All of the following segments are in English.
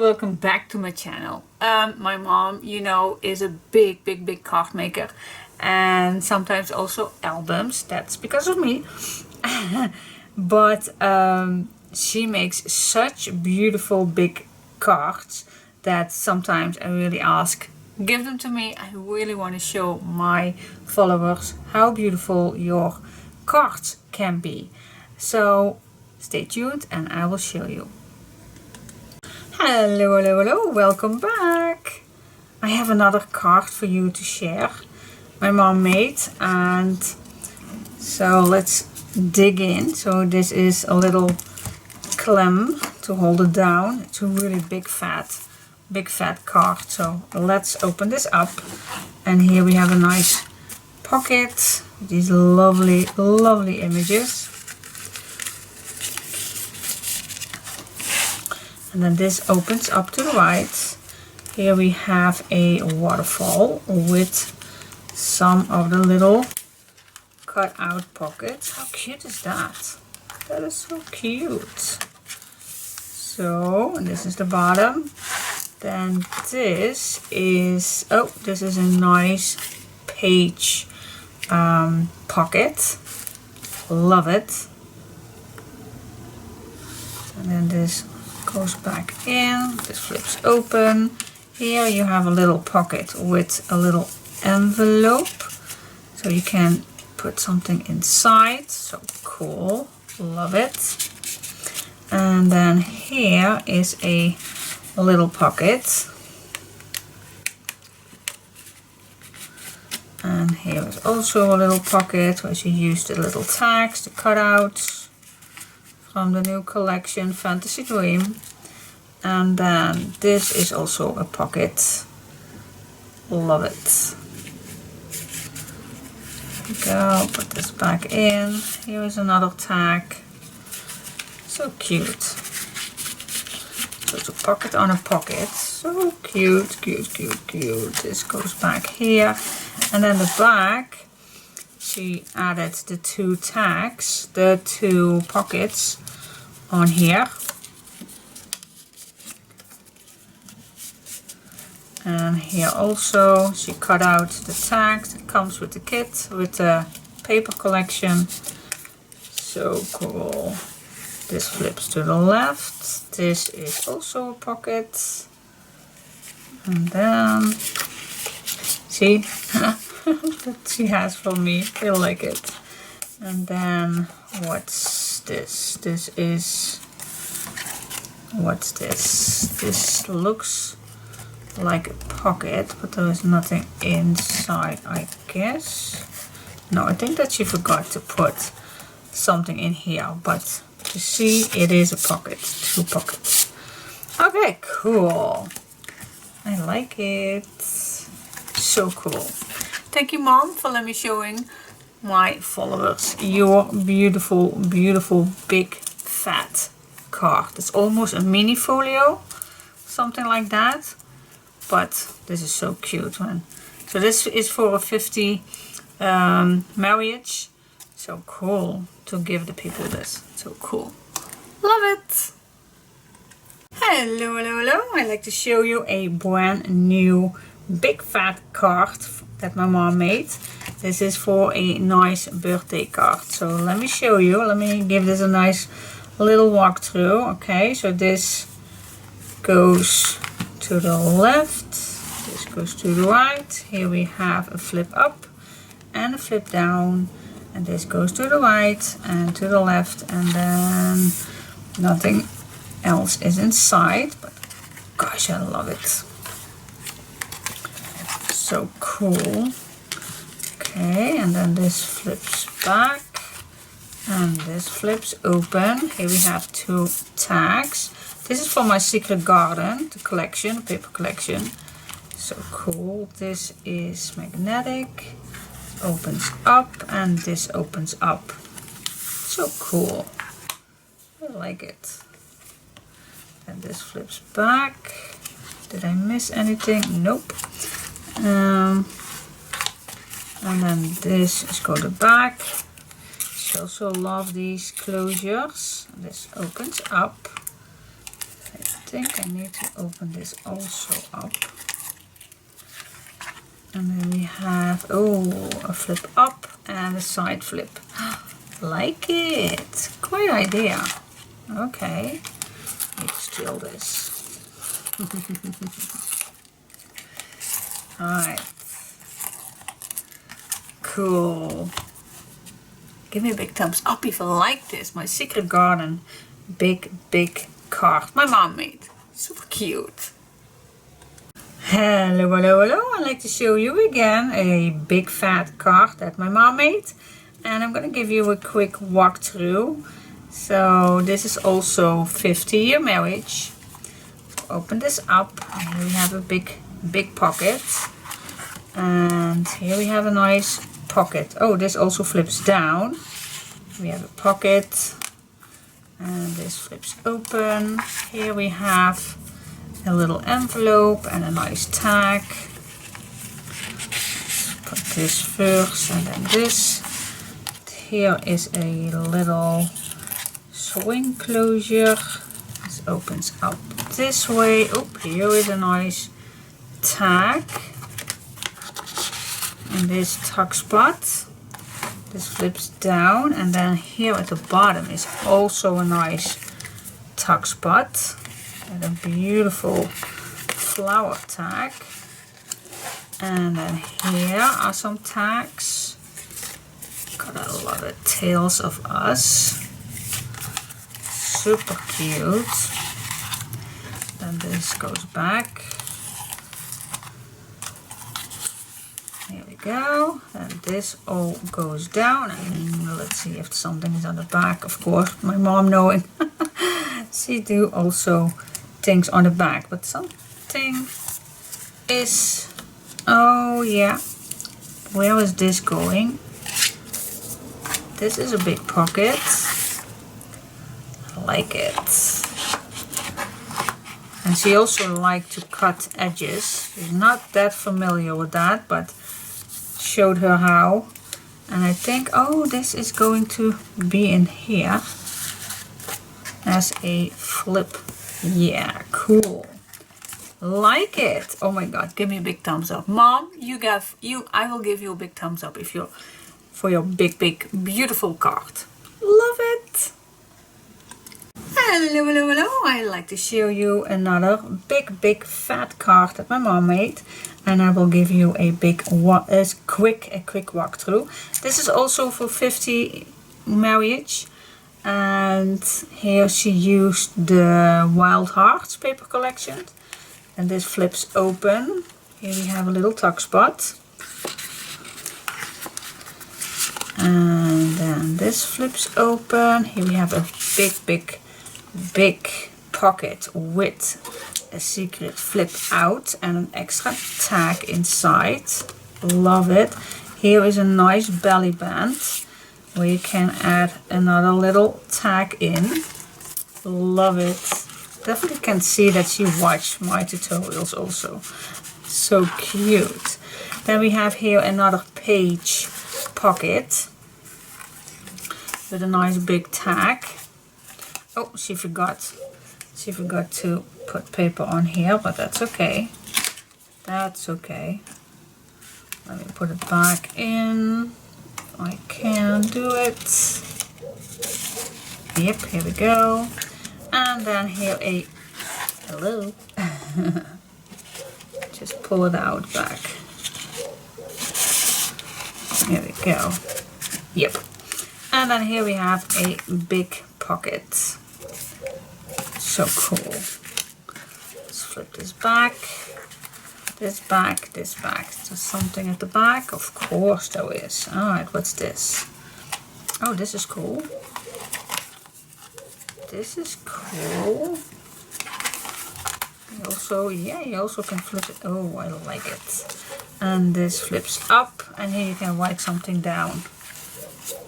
welcome back to my channel. My mom, you know, is a big card maker and sometimes also albums. That's because of me. But she makes such beautiful big cards that sometimes I really ask, give them to me. I really want to show my followers how beautiful your cards can be. So stay tuned and I will show you. Hello, welcome back. I have another card for you to share. My mom made, and so let's dig in. So this is a little clam to hold it down. It's a really big fat card. So let's open this up, and here we have a nice pocket with these lovely images. And then this opens up to the right. Here we have a waterfall with some of the little cut out pockets. How cute is that? That is so cute. So, and this is the bottom. Then this is a nice page pocket. Love it. And then this goes back in, this flips open. Here you have a little pocket with a little envelope, so you can put something inside. So cool, love it. And then here is a little pocket, and here is also a little pocket where she used the little tags, the cutouts from the new collection Fantasy Dream. And then this is also a pocket. Love it. Go, put this back in. Here is another tag. So cute. So it's a pocket on a pocket. So cute. This goes back here. And then the back, she added the two tags, the two pockets on here. And here also she cut out the tags that comes with the kit, with the paper collection. So cool. This flips to the left. This is also a pocket. And then, see, that she has for me. I like it. And then what's this? What's this? This looks like a pocket, but there is nothing inside, I guess. No, I think that she forgot to put something in here, but you see, it is a pocket, two pockets. Okay, cool. I like it. So cool. Thank you, Mom, for letting me showing my followers your beautiful big fat card. It's almost a mini folio, something like that. But this is so cute, man. So this is for a 50 marriage. So cool to give the people this. So cool. Love it. Hello. I'd like to show you a brand new big fat card that my mom made. This is for a nice birthday card. So let me show you. Let me give this a nice little walkthrough. Okay, so this goes to the left, this goes to the right. Here we have a flip up and a flip down, and this goes to the right and to the left, and then nothing else is inside, but gosh, I love it. So cool. Okay, and then this flips back and this flips open. Here we have two tags. This is for my Secret Garden, the collection, the paper collection. So cool. This is magnetic. Opens up, and this opens up. So cool. I like it. And this flips back. Did I miss anything? Nope. And then this is go to the back. She also love these closures. This opens up. think I need to open this also up. And then we have, oh, a flip up and a side flip. Like it. Great idea. Okay. Need to steal this. Alright. Cool. Give me a big thumbs up if you like this. My secret garden big card my mom made. Super cute. Hello, hello, hello. I'd like to show you again a big fat card that my mom made. And I'm going to give you a quick walkthrough. So this is also 50-year marriage. Open this up. And here we have a big pocket. And here we have a nice pocket. Oh, this also flips down. We have a pocket. And this flips open. Here we have a little envelope and a nice tag. Let's put this first and then this. Here is a little swing closure. This opens up this way. Oh, here is a nice tag. And this tuck spot. This flips down, and then here at the bottom is also a nice tuck spot. And a beautiful flower tag. And then here are some tags. Got a lot of Tales of Us. Super cute. Then this goes back. Here we go. And this all goes down. And let's see if something is on the back. Of course, my mom knowing. She do also things on the back, but something is, oh yeah, where is this going? This is a big pocket. I like it. And she also liked to cut edges. She's not that familiar with that, but showed her how. And I think, oh, this is going to be in here as a flip. Yeah, cool. Like it. Oh my god, give me a big thumbs up. Mom, I will give you a big thumbs up if you're for your big beautiful card. Love it. Hello, hello, hello. I'd like to show you another big fat card that my mom made. And I will give you a quick walkthrough. This is also for 50 marriage. And here she used the Wild Hearts paper collection. And this flips open. Here we have a little tuck spot. And then this flips open. Here we have a big pocket with a secret flip out and an extra tag inside. Love it. Here is a nice belly band where you can add another little tag in. Love it. Definitely can see that she watched my tutorials also. So cute. Then we have here another page pocket with a nice big tag. Oh, she forgot to put paper on here, but that's okay. That's okay. Let me put it back in. I can do it. Yep, here we go. And then here hello. Just pull it out back. Here we go. Yep. And then here we have a big pocket. So cool. Let's flip this back. This back, this back. Is there something at the back? Of course there is. Alright, what's this? Oh, this is cool. This is cool. You also can flip it. Oh, I like it. And this flips up, and here you can write something down.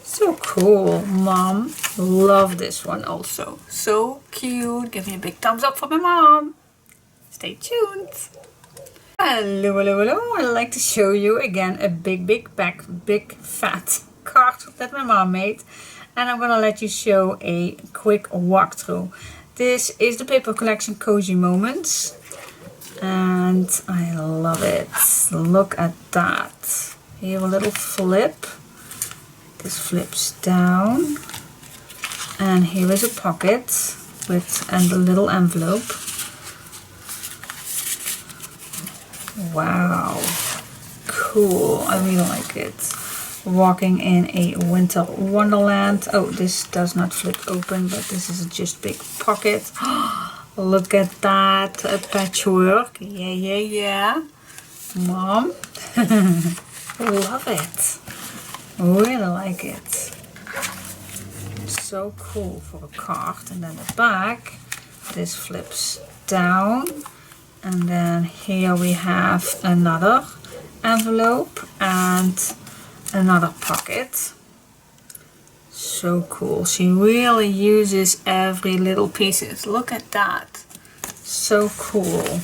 So cool, Mom. Love this one also. So cute. Give me a big thumbs up for my mom. Stay tuned. Hello, hello, hello. I'd like to show you again a big fat card that my mom made. And I'm gonna let you show a quick walkthrough. This is the paper collection Cozy Moments. And I love it. Look at that. Here a little flip. This flips down. And here is a pocket with and a little envelope. Wow. Cool. I really like it. Walking in a winter wonderland. Oh, this does not flip open, but this is just big pocket. Look at that, a patchwork. Yeah. Mom, love it. Really like it. So cool for a card. And then the back, this flips down. And then here we have another envelope and another pocket. So cool. She really uses every little pieces. Look at that. So cool.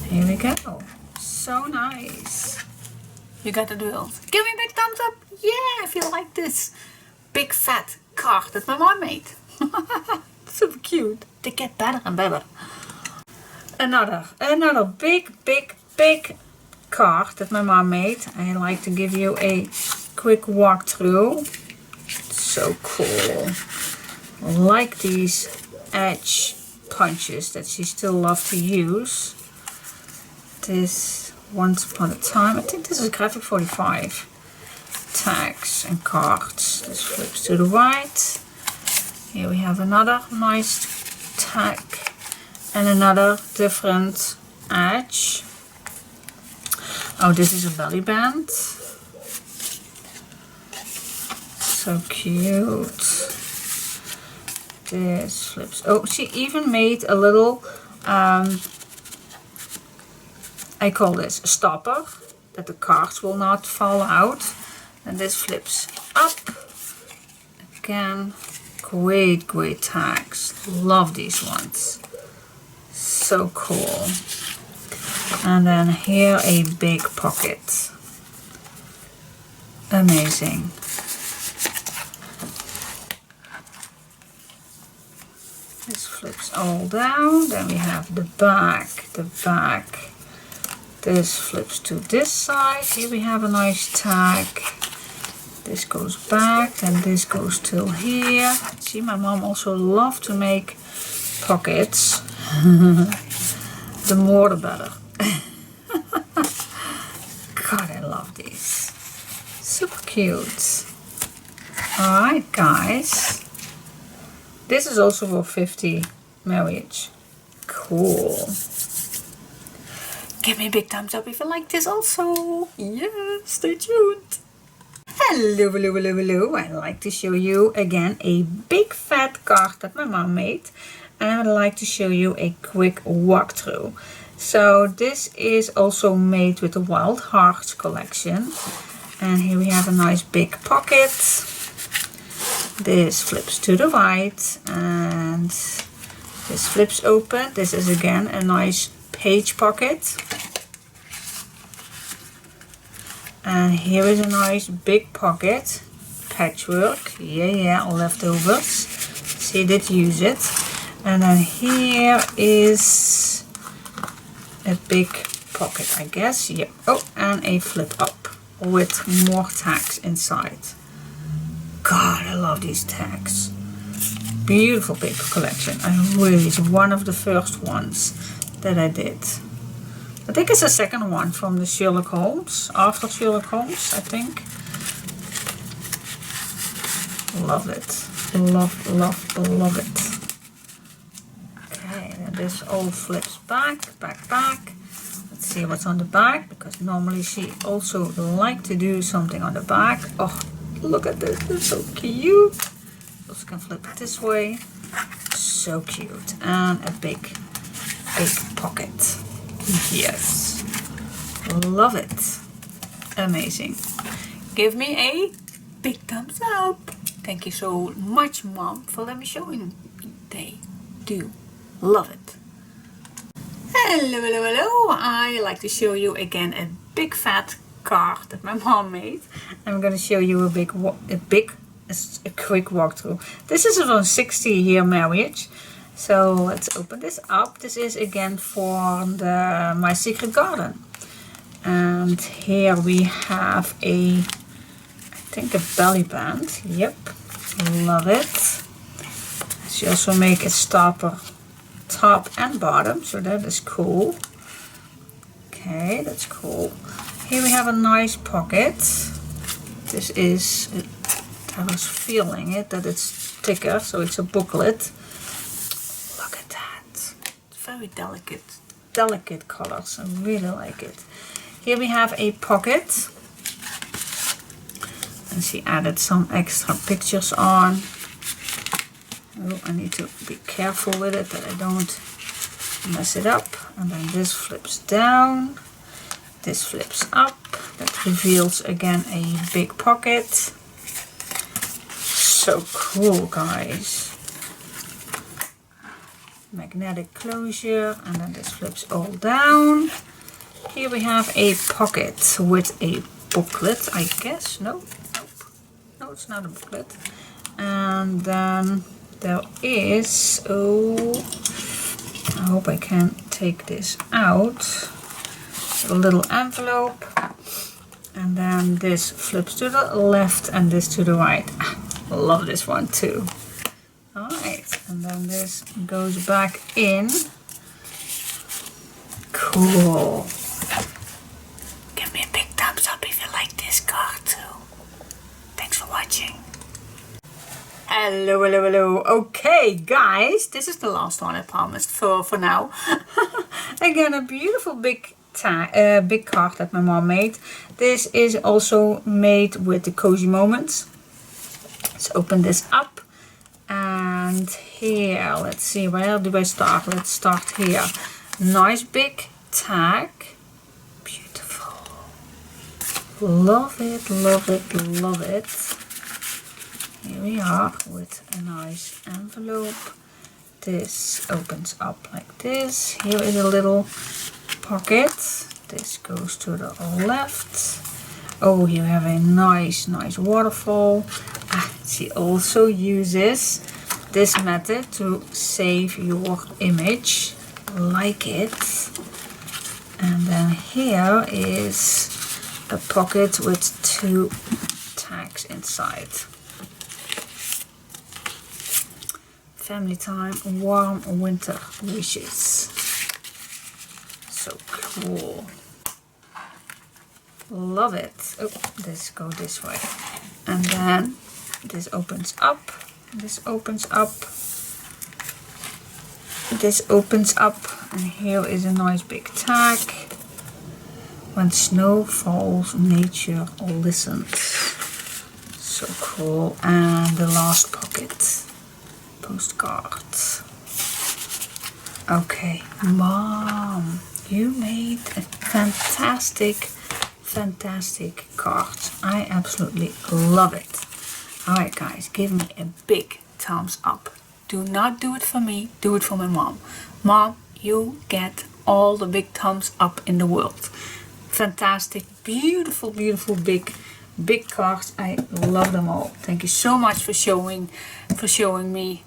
Here we go. So nice. You got the drill. Give me a big thumbs up. Yeah, if you like this big fat card that my mom made. Super cute. They get better and better. Another big card that my mom made. I like to give you a quick walkthrough. So cool. I like these edge punches that she still loves to use. This Once Upon a Time. I think this is graphic 45. Tags and cards. This flips to the right. Here we have another nice tag and another different edge. Oh, this is a belly band. So cute. This flips. Oh, she even made a little, I call this a stopper, that the cards will not fall out. And this flips up. Again, great tags. Love these ones. So cool. And then here a big pocket. Amazing. This flips all down. Then we have the back. This flips to this side. Here we have a nice tag. This goes back and this goes till here. See, my mom also loved to make pockets. The more the better. God, I love these. Super cute. Alright, guys. This is also for 50 marriage. Cool. Give me a big thumbs up if you like this also. Yeah, stay tuned. Hello. I'd like to show you again a big fat card that my mom made. And I would like to show you a quick walkthrough. So this is also made with the Wild Hearts collection. And here we have a nice big pocket. This flips to the right and this flips open. This is again a nice page pocket. And here is a nice big pocket. Patchwork. Yeah, leftovers. She did use it. And then here is a big pocket, I guess. Yeah. Oh, and a flip up with more tags inside. God, I love these tags. Beautiful paper collection. It's one of the first ones that I did. I think it's the second one from the Sherlock Holmes. After Sherlock Holmes, I think. Love it. Love it. Okay, and this all flips back. Let's see what's on the back, because normally she also liked to do something on the back. Oh, look at this, it's so cute. Also can flip it this way. So cute. And a big pocket. Yes. Love it. Amazing. Give me a big thumbs up. Thank you so much, Mom, for letting me show you. They do love it. Hello. I like to show you again a big fat card that my mom made. I'm going to show you a big a quick walkthrough. This is a 60-year marriage. So let's open this up. This is again for the My Secret Garden. And here we have I think a belly band. Yep, love it. She also make a stopper top and bottom, so that is cool. Okay, that's cool. Here we have a nice pocket. This is, I was feeling it, that it's thicker, so it's a booklet. Look at that. It's very delicate colors. I really like it. Here we have a pocket. And she added some extra pictures on. Oh, I need to be careful with it that I don't mess it up. And then this flips down. This flips up. That reveals again a big pocket. So cool, guys. Magnetic closure, and then this flips all down. Here we have a pocket with a booklet, I guess. No, nope. No, it's not a booklet. And then there is, oh, I hope I can take this out. A little envelope, and then this flips to the left and this to the right. I love this one too. Alright, and then this goes back in. Cool. Give me a big thumbs up if you like this card too. Thanks for watching. Hello, hello, hello. Okay, guys, this is the last one I promised for now. Again, a beautiful big card that my mom made. This is also made with the cozy moments. Let's open this up. And here, let's see, where do I start? Let's start here. Nice big tag. Beautiful. Love it, love it, love it. Here we are with a nice envelope. This opens up like this. Here is a little pocket. This goes to the left. Oh, you have a nice waterfall. She also uses this method to save your image. Like it. And then here is a pocket with 2 tags inside. Family time, warm winter wishes. So cool. Love it. Oh, this go this way. And then this opens up. This opens up. This opens up. And here is a nice big tag. When snow falls, nature listens. So cool. And the last pocket. Postcard. Okay, Mom, you made a fantastic card. I absolutely love it. Alright guys, give me a big thumbs up. Do not do it for me, do it for my mom. Mom, you get all the big thumbs up in the world. Fantastic, beautiful big cards. I love them all. Thank you so much for showing me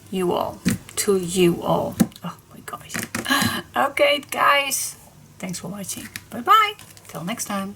you all, to you all. Oh my gosh. Okay guys, thanks for watching. Bye bye, till next time.